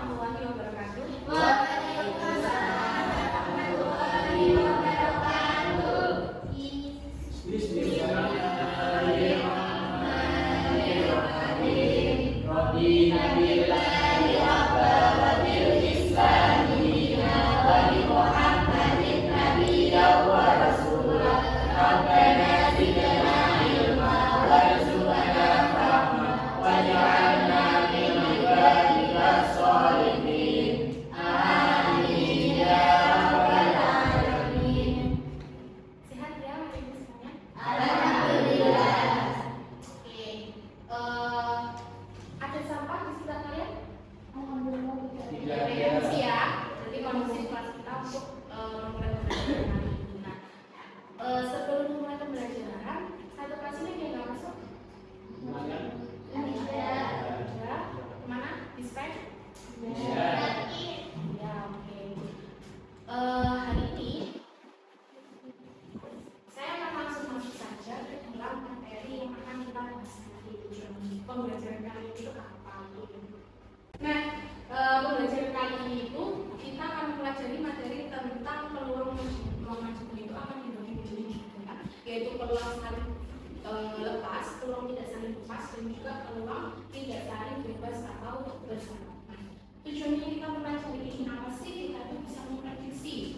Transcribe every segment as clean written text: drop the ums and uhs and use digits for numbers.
warahmatullahi wabarakatuh. Waalaikumsalam warahmatullahi wabarakatuh. Bismillahirrahmanirrahim. Rabbina billahi rabban wa bil islami dinan wa bi Muhammadin nabiyyan wa rasulan. Rabbana zidna ilma warzuqna fahma waj'alna min ibadika sholihin. Amin ya rabbal alamin. Sehat ya Ibu semuanya? Alhamdulillah. Oke. Ada sampah di sekitar kalian? Tidak ada. Kondisi ya. Jadi kondisi kelas kita untuk memulai pembelajaran hari ini. Nah, sebelum memulai pembelajaran, satu kelas ini dia nggak masuk? Ada. Kemana? Dispen? Ya, oke. Hari ini saya akan langsung masuk saja ke dalam materi yang akan kita bahas nanti. Pembelajaran kali ini itu apa? Nah, pembelajaran kali ini itu kita akan mempelajari materi tentang peluang manajemen itu akan dibagi menjadi tiga, yaitu peluang saling lepas, peluang tidak saling lepas, dan juga peluang tidak saling bebas atau bersama. Tujuannya kita mempelajari ini apa sih? Kita itu bisa memprediksi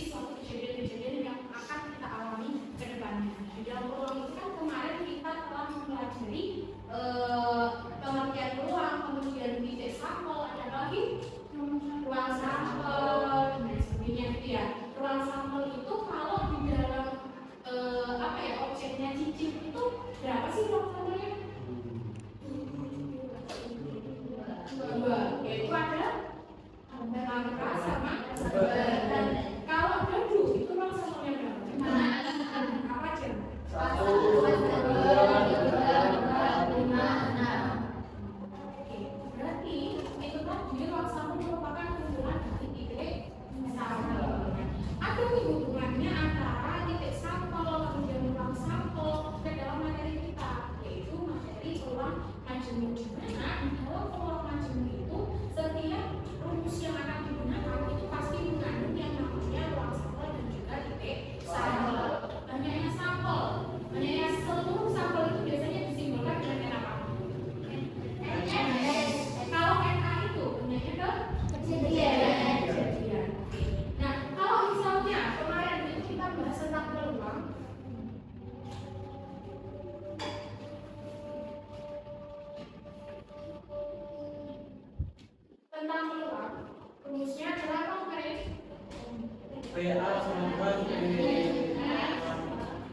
suatu kejadian-kejadian yang akan kita alami ke depannya. Di dalam peluang itu kan kemarin kita telah mempelajari pengertian peluang, kemudian titik sampel, ada lagi ruang sampel dan sebagainya gitu ya. Ruang sampel itu kalau di dalam objeknya cicip itu berapa sih ruang sampelnya? Dua, yaitu ada angka sama sabar. Dan kalau dadu itu ruang sampelnya berapa? Apa aja? 1, 2, 3, 4, 5, 6. Oke, berarti itu tadi ruang sampel merupakan kumpulan dari titik sampel. Ada hubungannya antara titik sampel kemudian ruang sampel ke dalam materi kita, yaitu materi peluang majemuk. Di mana di dalam peluang majemuk itu setiap rumus yang akan digunakan itu pasti mengandung yang namanya ruang sampel dan juga titik sampel. Banyaknya sampel, banyaknya seluruh sampel itu biasanya disimbolkan dengan apa? NS. Kalau NA itu banyaknya ke kejadian. Nah, kalau misalnya kemarin itu kita bahas tentang peluang, rumusnya adalah apa kemarin? PA sama P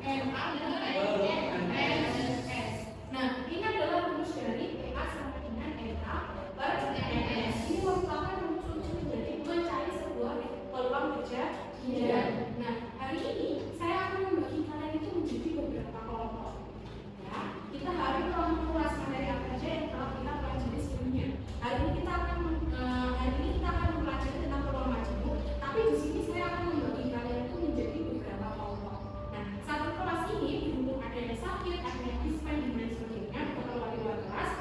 MA dengan NS. Nah, ini adalah rumus dari PA sama dengan NA per NS. Ini merupakan rumus untuk mencari sebuah peluang kejadian. Nah, hari ini saya akan membagi kalian itu menjadi beberapa kelompok. Ya, kita hari ini mengulas materi apa saja yang telah kita pelajari sebelumnya. Hari ini kita akan mempelajari tentang peluang majemuk, tapi di sini saya akan membagi kalian itu menjadi beberapa kelompok. Nah, satu kelas ini berhubung ada yang sakit, ada yang dispen dan lain sebagainya, kita keluar di luar kelas.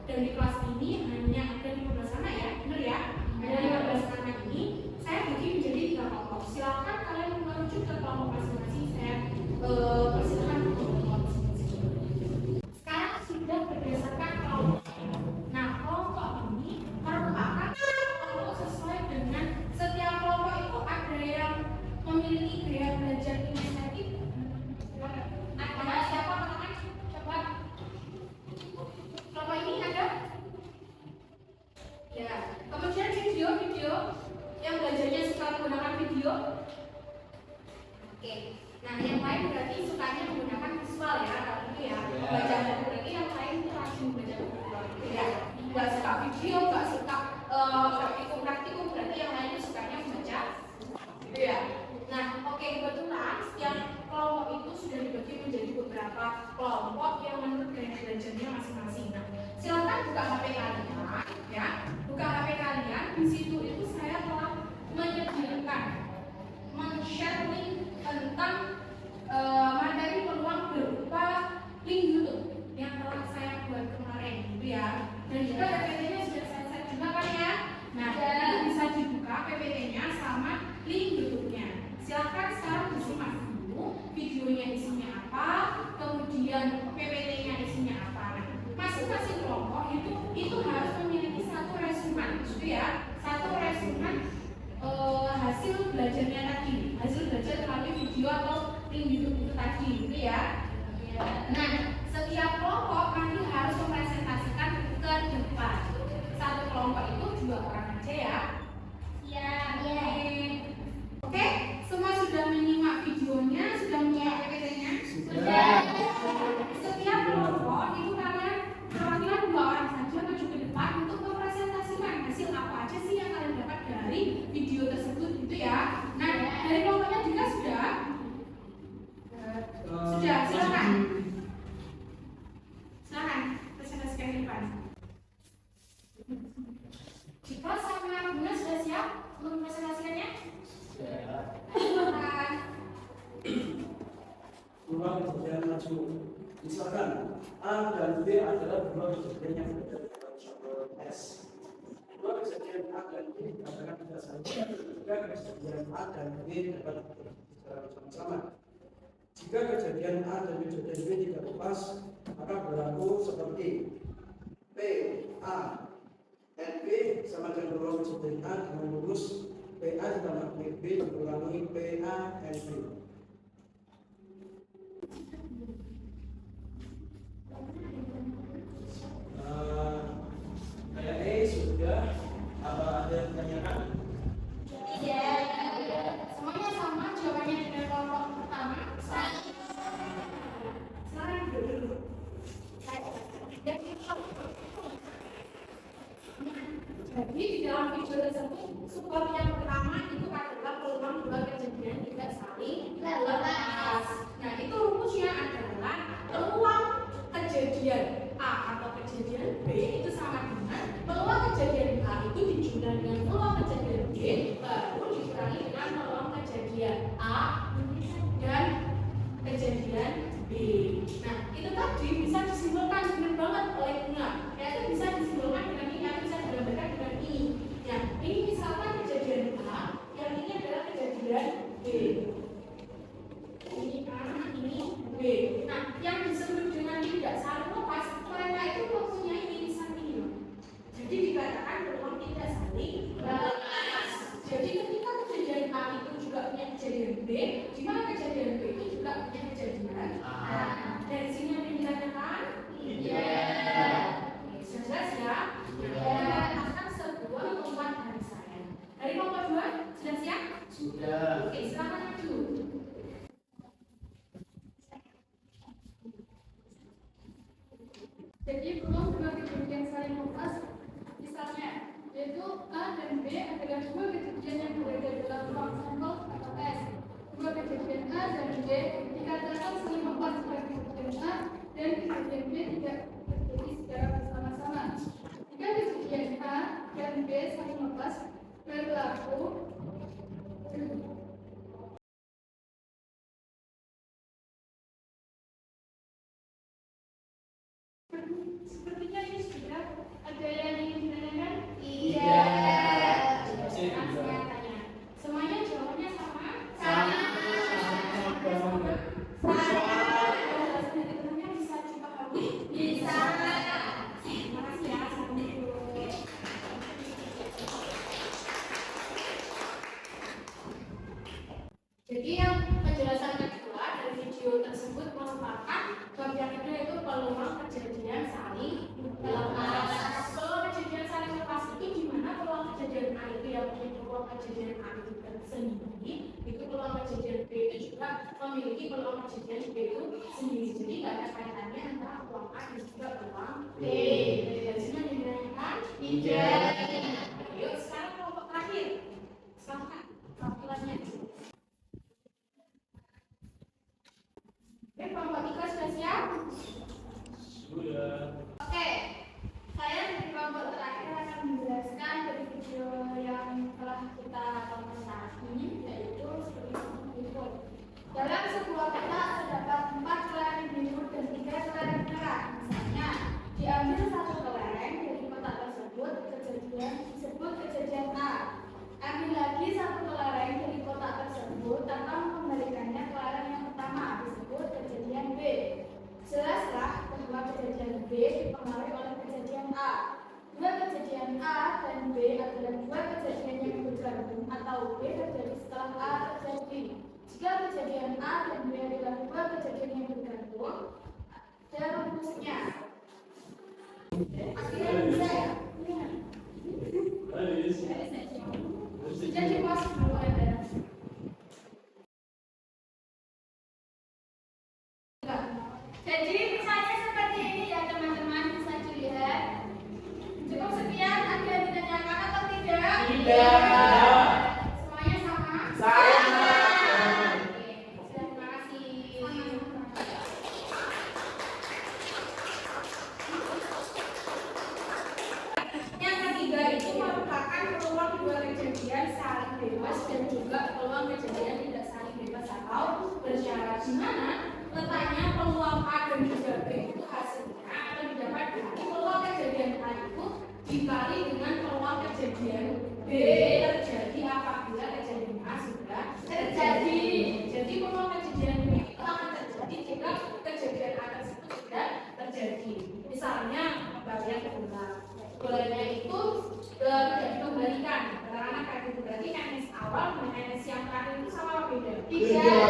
Dan di kelas ini hanya ada 15 anak ya, benar ya? Ada 15 anak ini, saya bagi menjadi 3 kelompok. Silakan kalian merujuk ke kelompok masing-masing. Saya persilakan ke kelompok masing-masing. Sekarang sudah berdasarkan kelompok. Nah, kelompok ini merupakan kelompok sesuai dengan setiap kelompok itu ada yang memiliki gaya belajar kinestetik. Ada siapa teman-teman? Coba. Kelompok ini ada? Ya. Kemudian video yang belajarnya suka menggunakan video. Oke. Nah, yang lain berarti sukanya menggunakan visual ya, kalau itu ya. Baca buku berarti yang lain itu langsung baca buku gitu ya. Nggak suka video, nggak suka praktikum berarti yang lain itu sukanya membaca gitu ya. Nah, oke, kebetulan setiap kelompok itu sudah dibagi menjadi beberapa kelompok yang menurut gaya belajarnya masing-masing. Nah, silakan buka HP kalian ya. Buka HP kalian, di situ itu saya telah menyediakan men-share link tentang materi peluang berupa link YouTube yang telah saya buat kemarin gitu ya. Dan juga PPT-nya sudah saya set juga kan ya. Nah, Silakan sekarang disimak dulu videonya isinya apa, kemudian PPT-nya isinya apa. Nah, masing-masing kelompok itu harus memiliki satu resumen, gitu ya, satu resumen hasil belajarnya tadi, hasil belajar melalui video atau link YouTube itu tadi, gitu ya. Nah, setiap kelompok nanti harus mempresentasikan ke depan. Satu kelompok itu 2 orang aja ya. Oke, semua sudah menyimak videonya, sudah menyimak PPT-nya? Sudah. Setiap kelompok itu kalian perwakilan 2 orang saja maju ke depan untuk mempresentasikan hasil apa aja sih yang kalian dapat dari video tersebut gitu ya. Nah, dari kelompoknya juga sudah? Sudah, silakan. Silakan presentasikan ke depan. Jika sama Bunda sudah siap untuk presentasikannya? Silakan. Dua kejadian maju. Misalkan A dan B adalah 2 kejadian yang berbeda dengan sampel S. 2 kejadian A dan B dikatakan tidak sama. Jika kejadian A dan B dapat secara bersama-sama. Jika kejadian A dan kejadian B tidak lepas, maka berlaku seperti P, A, dan B sama dengan peluang kejadian A dengan lurus PA ditambah B dikurangi PA dan B. Kayaknya sudah. Apa ada yang ditanyakan? Semuanya sama jawabannya dengan kelompok pertama. Silakan duduk. Jadi di dalam video tersebut support yang pertama itu adalah peluang 2 kejadian tidak saling lepas. Nah, itu rumusnya adalah peluang kejadian A atau kejadian B itu sama dengan peluang kejadian A itu dijumlah dengan peluang kejadian B baru dikurangi dengan peluang kejadian A dan kejadian B. Nah, itu tadi bisa disimpulkan benar banget oleh Bunda. Yaitu bisa disimpulkan dengan ini, bisa digambarkan dengan ini. Ya, ini misalkan kejadian A, yang ini adalah kejadian B. Ini A, ini B. Nah, yang disebut dengan tidak saling lepas, mereka itu mempunyai irisan ini. Jadi dikatakan peluang tidak saling lepas. Jadi ketika kejadian A itu juga punya kejadian B, di mana kejadian B itu juga punya kejadian A. Dari sini ada yang ditanyakan? Iya. Sudah jelas ya? Ya. Akan sebuah kelompok dari saya. Dari kelompok 2 sudah siap? Sudah. Oke, silakan maju. Jadi peluang 2 kejadian saling lepas misalnya yaitu A dan B adalah 2 kejadian yang berbeda dalam ruang sampel atau S. 2 kejadian A dan B dikatakan saling lepas jika kejadian A dan kejadian B tidak terjadi secara bersama-sama. Jika kejadian A dan B saling lepas berlaku Sepertinya ini sudah ada yang ingin ditanyakan? Iya. Langsung tanya. Semuanya jawabannya sama? Sama. Penjelasannya bisa dipahami? Bisa. Terima kasih ya. Assalamualaikum. Jadi yang penjelasan kedua dari video tersebut merupakan bab yang kedua yaitu peluang kejadian saling lepas. Peluang kejadian saling lepas itu di mana peluang kejadian A itu yang punya peluang kejadian A itu sendiri, itu peluang kejadian B itu juga memiliki peluang kejadian B itu sendiri. Jadi nggak ada kaitannya antara peluang A dan juga peluang B. Dari sini ada yang ditanyakan? Iya. Yuk sekarang kelompok terakhir. Silakan tampilannya. Oke, kelompok 3 sudah siap? Sudah. Oke, saya di kelompok terakhir akan menjelaskan dari video yang telah kita tonton tadi, yaitu seperti berikut. Dalam sebuah kota terdapat 4 kelereng biru dan 3 kelereng merah. Misalnya, diambil 1 kelereng dari kotak tersebut, kejadian disebut kejadian A. Ambil lagi 1 kelereng dari kotak tersebut tanpa kejadian A. Dua kejadian A dan B adalah dua kejadian yang bergabung atau B terjadi setelah A terjadi. Jika kejadian A dan B adalah dua kejadian yang bergabung, ada rumusnya. Akhirnya bisa ya? Jadi masuk dulu ada. Jadi misalnya seperti ini ya teman-teman, bisa dilihat. Cukup sekian, ada yang ditanyakan atau tidak? Tidak. Semuanya sama? Sama. Oke, terima kasih. Yang ketiga itu merupakan peluang dua kejadian saling bebas dan juga peluang kejadian tidak saling bebas atau bersyarat. Di mana letaknya peluang A dan juga B itu hasilnya atau didapat dari peluang kejadian A itu dikali dengan peluang kejadian B terjadi apabila kejadian A sudah terjadi. Jadi peluang kejadian B itu akan terjadi jika kejadian A tersebut sudah terjadi. Misalnya bagian kedua. Bolanya itu tidak dikembalikan karena kaki itu berarti NS awal dengan NS yang terakhir itu sama apa beda? Tidak.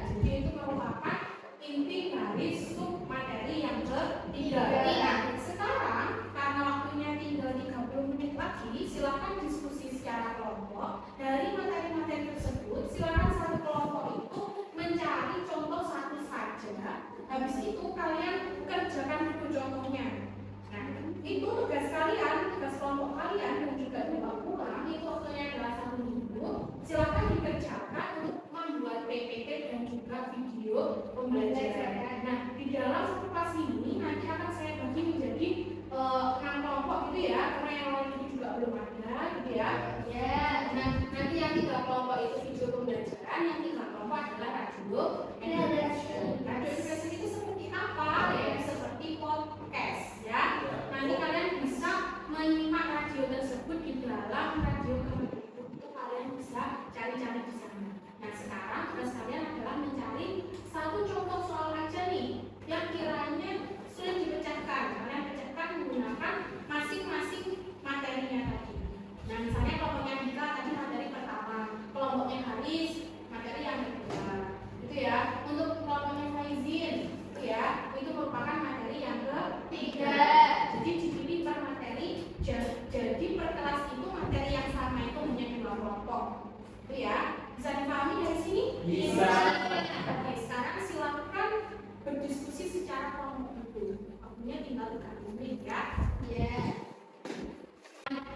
Jadi itu merupakan inti garis sub materi yang ketiga. Nah, sekarang karena waktunya tinggal 30 menit lagi, silakan diskusi secara kelompok. Dari materi-materi tersebut, silakan satu kelompok itu mencari contoh satu saja. Habis itu kalian kerjakan dulu contohnya. Nah, itu tugas kalian, tugas kelompok kalian dan juga dibawa pulang itu waktunya adalah 1 minggu. Silakan dikerjakan untuk membuat PPT dan juga video pembelajaran. Nah, di dalam satu kelas ini nanti akan saya bagi menjadi 6 kelompok gitu ya, karena yang lain itu juga belum ada gitu ya. Ya, nah nanti yang 3 kelompok itu video pembelajaran, yang 3 kelompok adalah radio edukasi. Radio edukasi itu seperti apa? Ya, seperti podcast ya. Nanti kalian bisa menyimak radio tersebut di dalam radio Kemendikbud itu kalian bisa cari-cari di sana. Nah sekarang tugas kalian adalah mencari satu contoh soal aja nih yang kiranya sulit dipecahkan. Kalian pecahkan menggunakan masing-masing materinya tadi. Nah misalnya kelompoknya Dika tadi materi pertama, kelompoknya Haris materi yang kedua, gitu ya. Untuk kelompoknya Faizin itu ya, itu merupakan materi yang ketiga. Jadi dipilih per materi. Jadi per kelas itu materi yang sama itu hanya 2 kelompok, itu ya. Bisa dipahami dari sini? Bisa. Oke, sekarang silakan berdiskusi secara kelompok itu. Waktunya tinggal 30 menit ya. Ya.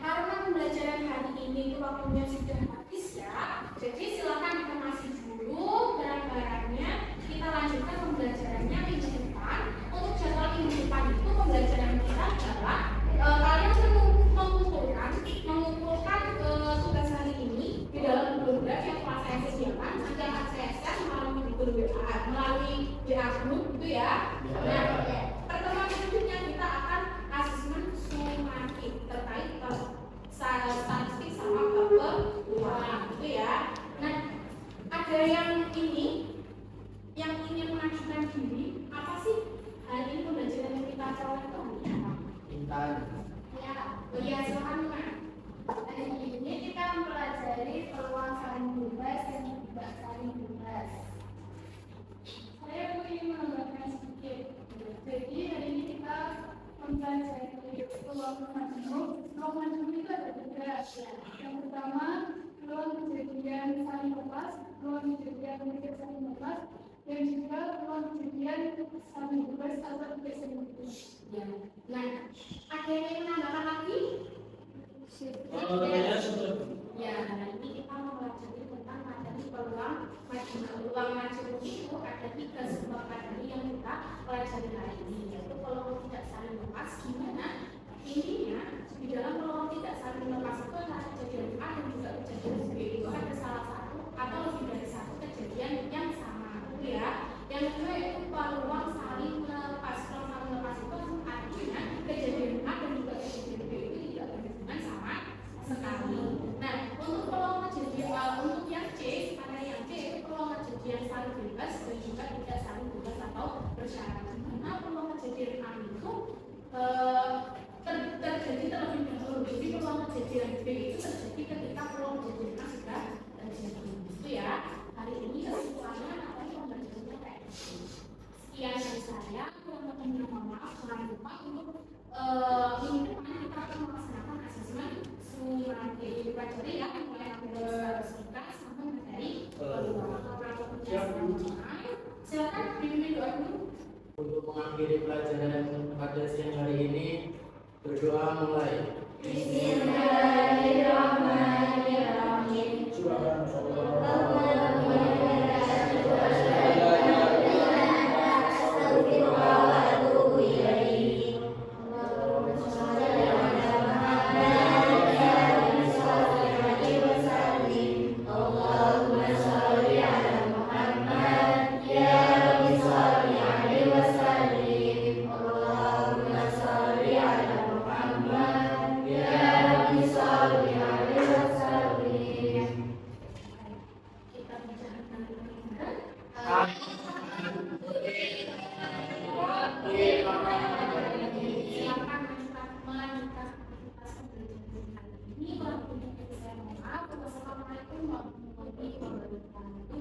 Karena pembelajaran hari ini itu waktunya sudah habis ya. Jadi silakan informasi dulu barang-barangnya. Kita lanjutkan pembelajarannya minggu depan. Untuk jadwal minggu depan itu pembelajaran kita adalah kalian mengumpulkan tugas hari ini di dalam Google Drive yang telah saya sediakan. Nanti akan saya share melalui WA group gitu ya. Nah, pertemuan selanjutnya kita akan asesmen sumatif terkait statistik sama kepeluang gitu ya. Nah, ada yang ingin mengajukan diri. Apa sih hari ini pembelajaran yang kita coba itu hari ini apa? Intan. Ya, oh iya silakan Mbak. Hari ini kita mempelajari peluang saling bebas dan tidak saling bebas. Saya ingin menambahkan sedikit. Jadi hari ini kita mempelajari peluang majemuk. Peluang majemuk itu ada 3. Yang pertama, peluang kejadian saling lepas, peluang kejadian tidak saling lepas, dan juga peluang kejadian saling bebas atau tidak saling bebas. Ya. Nah, ada yang ingin menambahkan lagi? Ya, sudah. Ya, hari ini kita mempelajari tentang materi peluang majemuk. Peluang majemuk itu ada 3 sumber materi yang kita pelajari hari ini, yaitu peluang tidak saling lepas. Gimana? Intinya di dalam peluang tidak saling lepas itu antara kejadian A dan juga kejadian B itu ada salah satu atau lebih dari satu kejadian yang sama, gitu ya. Yang kedua yaitu peluang saling lepas. Peluang saling lepas itu artinya kejadian A dan juga kejadian B itu tidak berhubungan sama sekali. Nah, untuk peluang kejadian untuk yang C, pada yang C itu peluang kejadian saling bebas dan juga tidak saling bebas atau bersyarat. Karena peluang kejadian A itu terjadi terlebih dahulu. Jadi peluang kejadian B itu terjadi ketika peluang kejadian A sudah terjadi. Itu ya. Hari ini kesimpulannya atau pembelajarannya kayak gitu. Sekian dari saya. Kurang lebih mohon maaf. Jangan lupa untuk minggu depan kita akan melaksanakan asesmen surat dipelajari ya, mulai berserta sampai materi kedua. Silakan dipimpin doa dulu. Untuk mengakhiri pelajaran pada siang hari ini, berdoa mulai. Bismillahirrahmanirrahim. Ini